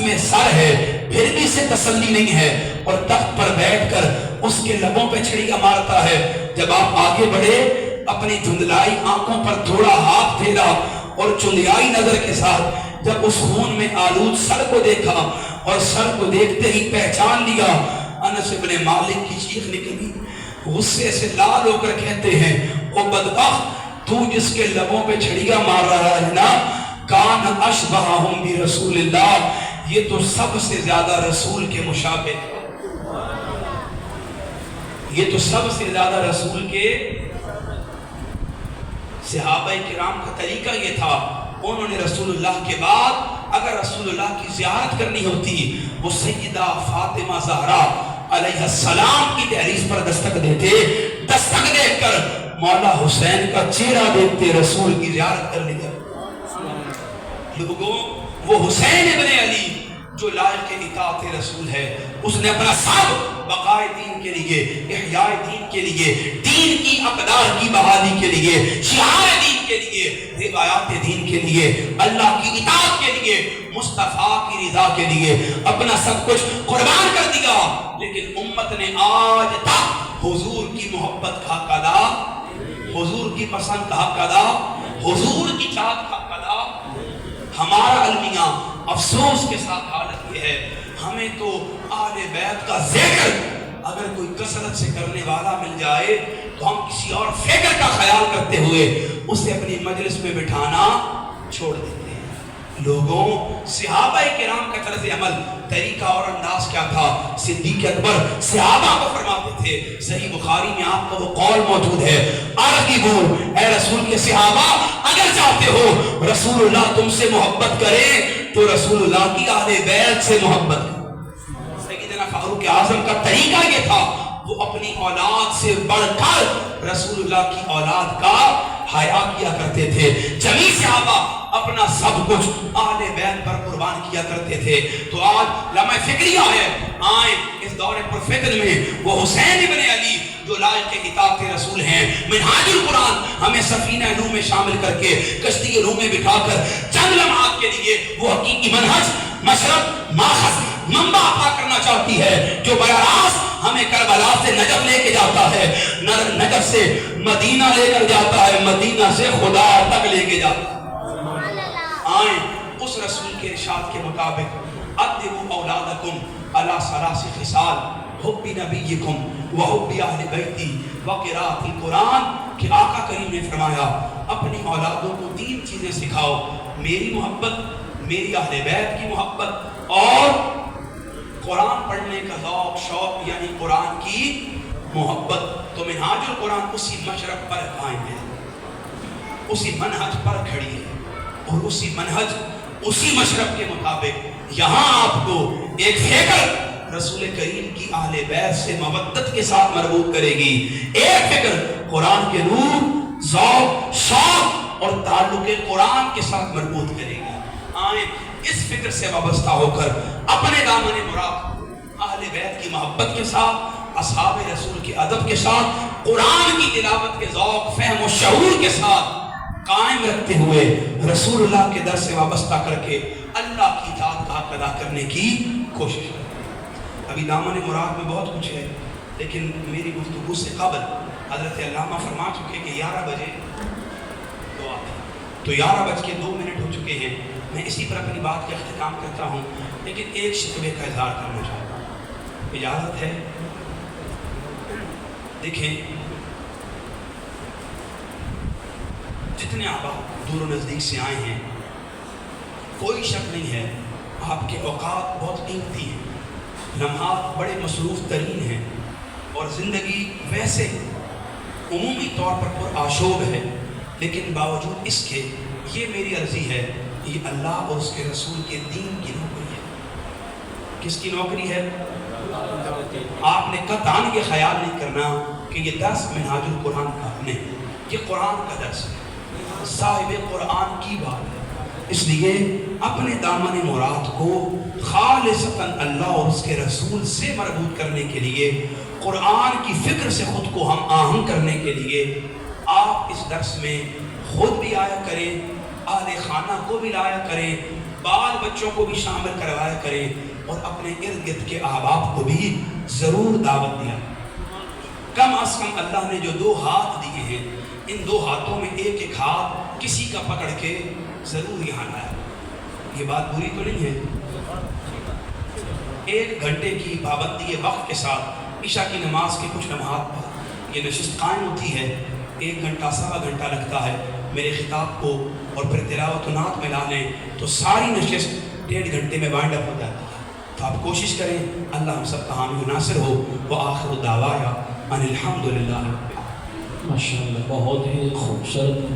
میں سر ہے پھر بھی اسے تسلی نہیں ہے اور تخت پر بیٹھ کر اس کے لبوں پہ چھڑیاں مارتا ہے۔ جب آپ آگے بڑھے اپنی دھندلائی آنکھوں پر تھوڑا ہاتھ پھیرا اور چندیائی نظر کے ساتھ جب اس خون میں آلود سر کو دیکھا اور سر کو دیکھتے ہی پہچان لیا، انس بن مالک کی چیخ نکلی، غصے سے لال ہو کر کہتے ہیں او بدبخت، تو جس کے لبوں پہ چھڑیاں مار رہا ہے نا، کان اشبہہم برسول اللہ، یہ تو سب سے زیادہ رسول کے مشابہ، یہ تو سب سے زیادہ رسول کے۔ صحابہ کرام کا طریقہ یہ تھا، انہوں نے رسول اللہ کے بعد اگر رسول اللہ کی زیارت کرنی ہوتی وہ سیدہ فاطمہ زہرا علیہ السلام کی دہلیز پر دستک دیتے، دستک دیکھ کر مولا حسین کا چہرہ دیکھتے رسول کی زیارت کر لیا۔ لوگوں، وہ حسین ابن علی جو لائق اطاعت رسول ہے، اس نے اپنا سب بقائے دین کے لیے، احیاء دین کے لیے، دین کی اقدار کی بحالی کے لیے، شعار دین کے لیے، روایات دین کے لیے، اللہ کی اطاعت کے لیے، مصطفیٰ کی رضا کے لیے اپنا سب کچھ قربان کر دیا، لیکن امت نے آج تک حضور کی محبت کا حق ادا، حضور کی پسند کا حق ادا، حضور کی چاہت کا حق ادا۔ ہمارا المیہ افسوس کے ساتھ حالت یہ ہے، ہمیں تو آل بیت کا ذکر اگر کوئی کثرت سے کرنے والا مل جائے تو ہم کسی اور فکر کا خیال کرتے ہوئے اسے اپنی مجلس میں بٹھانا چھوڑ دیتے ہیں۔ لوگوں، صحابہ کرام کا طرز عمل، طریقہ اور انداز کیا تھا؟ صدیق اکبر صحابہ کو فرماتے تھے، صحیح بخاری میں آپ کا وہ قول موجود ہے، ارغبو، اے رسول کے صحابہ اگر چاہتے ہو رسول اللہ تم سے محبت کرے تو رسول اللہ کی اہل بیت سے محبت کرے۔ سیدنا فاروق اعظم کا طریقہ یہ تھا، وہ اپنی اولاد سے بڑھ کر رسول اللہ کی اولاد کا حیا کیا کرتے تھے۔ جمیع صحابہ اپنا سب کچھ اہل بیت پر قربان کیا کرتے تھے۔ تو آج لمحہ فکریہ ہے، آئیں اس دور پر فکر میں وہ حسین ابن علی جو لائق اطاعت رسول ہیں، منہاج القرآن ہمیں سفینہ نوح میں شامل کر کے کشتی روح میں بٹھا کر چند لمحات کے لیے وہ حقیقی منہج، مشرب، ماخذ، منبع عطا کرنا چاہتی ہے جو براہ راست ہمیں کربلا سے نجف لے کے جاتا ہے، نجف سے مدینہ لے کر جاتا ہے، مدینہ سے خدا تک لے کے جاتا ہے۔ آئیں اس رسول کے ارشاد کے مطابق ادبوا اولادکم علی ثلاث خصال، حب نبیکم وحب اہل بیتی وقراءۃ القرآن، کہ آقا کریم نے فرمایا اپنی اولادوں کو 3 چیزیں سکھاؤ، میری محبت، میری اہل بیت کی محبت اور قرآن پڑھنے کا ذوق شوق، یعنی قرآن کی محبت۔ تو منہاج القرآن اسی مشرب پر قائم ہے، اسی منہج پر کھڑی ہے، اور اسی منہج، اسی مشرب کے مطابق یہاں آپ کو ایک فکر رسول کریم کی اہل بیت سے مودت کے ساتھ مربوط کرے گی، ایک فکر قرآن کے نور، ذوق، شوق اور تعلق قرآن کے ساتھ مربوط کرے گی۔ آئیں اس فکر سے وابستہ ہو کر اپنے دامن مراد اہل بیت کی محبت کے ساتھ، اصحاب رسول کے ادب کے ساتھ، قرآن کی تلاوت کے ذوق، فہم و شعور کے ساتھ قائم رکھتے ہوئے رسول اللہ کے در سے وابستہ کر کے اللہ کی اطاعت کا حق ادا کرنے کی کوشش کریں۔ ابھی دامن مراد میں بہت کچھ ہے، لیکن میری گفتگو سے قبل حضرت علامہ فرما چکے کہ 11 بجے دعا ہے، تو 11:02 ہو چکے ہیں۔ میں اسی پر اپنی بات کا اختتام کرتا ہوں، لیکن ایک شکوے کا اظہار کرنا چاہتا ہوں، اجازت ہے؟ دیکھیں، جتنے احباب دور و نزدیک سے آئے ہیں، کوئی شک نہیں ہے آپ کے اوقات بہت قیمتی ہیں، لمحات بڑے مصروف ترین ہیں، اور زندگی ویسے عمومی طور پر پرآشوب ہے، لیکن باوجود اس کے یہ میری عرضی ہے، یہ اللہ اور اس کے رسول کے دین کی نوکری ہے۔ کس کی نوکری ہے؟ آپ نے قطعاً یہ خیال نہیں کرنا کہ یہ درس منہاج القرآن کا نہیں، یہ قرآن کا درس ہے، صاحب قرآن کی بات ہے۔ اس لیے اپنے دامن مراد کو خالصتاً اللہ اور اس کے رسول سے مربوط کرنے کے لیے، قرآن کی فکر سے خود کو ہم آہنگ کرنے کے لیے آپ اس درس میں خود بھی آیا کریں، اہل خانہ کو بھی لایا کریں، بال بچوں کو بھی شامل کروایا کریں اور اپنے ارد گرد کے احباب کو بھی ضرور دعوت دیا۔ کم از کم اللہ نے جو 2 ہاتھ دیے ہیں، ان 2 ہاتھوں میں ایک ایک ہاتھ کسی کا پکڑ کے ضرور یہاں لایا۔ یہ بات بری تو نہیں ہے؟ 1 گھنٹے کی پابندی وقت کے ساتھ عشاء کی نماز کے کچھ لمحات بعد یہ نشست قائم ہوتی ہے، 1 گھنٹہ 1.25 گھنٹہ لگتا ہے۔ میرے خطاب کو اور پھر تلاوت و نعت میں لانے تو ساری نشست 1.5 گھنٹے میں وائنڈ اپ ہو جاتی ہے۔ تو آپ کوشش کریں، اللہ ہم سب کا حامی و ناصر ہو۔ وآخر دعوانا ان الحمدللہ۔ ماشاءاللہ، بہت ہی خوبصورت